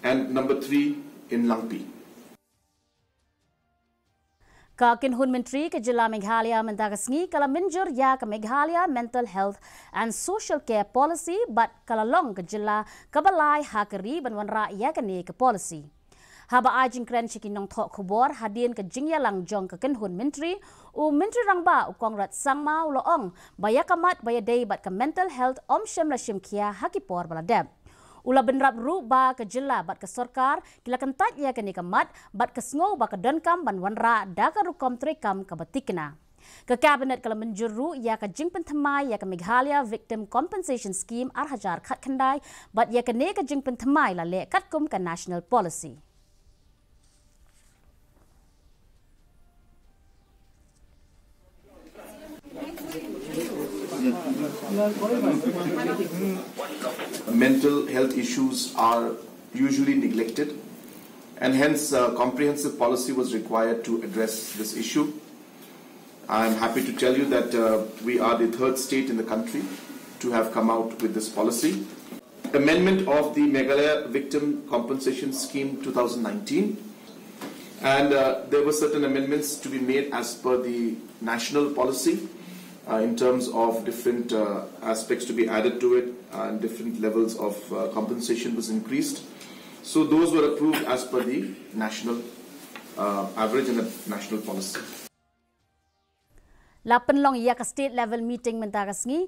and number 3 in Langpi. Kynhun Myntri ke Jilla Meghalaya mendagasngi kala Mynjur ya ke Meghalaya Mental Health and Social Care Policy but kala long ke Jilla Kabalai Hakeri banwanra ya ke ne ke policy. Haba ajing kren chikinong thok khubor hadin ke jingya lang jong ke Kynhun Myntri u Myntri rangba u kongrat sangma u loong bayakamat bayadei bat ke mental health shem la shim kia hakipor baladeb. Ula benrap ru ba ke jilla bat ke sorkar kila kentat ya ke nikamat bat ke sngo ba ke donkam ban wanra da ke rukom trekam ke batikna. Ke kabinet kala Mynjur ru ya ke jing pentemai ya ke Meghalaya Victim Compensation Scheme arhajar khat khandai bat ya ke ne ke jing pentemai la le katkum ke national policy. Mental health issues are usually neglected, and hence comprehensive policy was required to address this issue. I am happy to tell you that we are the 3rd state in the country to have come out with this policy. Amendment of the Meghalaya Victim Compensation Scheme 2019, and there were certain amendments to be made as per the national policy. In terms of different aspects to be added to it, and different levels of compensation was increased. So those were approved as per the national average and the national policy. La penlong ya ke state level meeting mentagasngi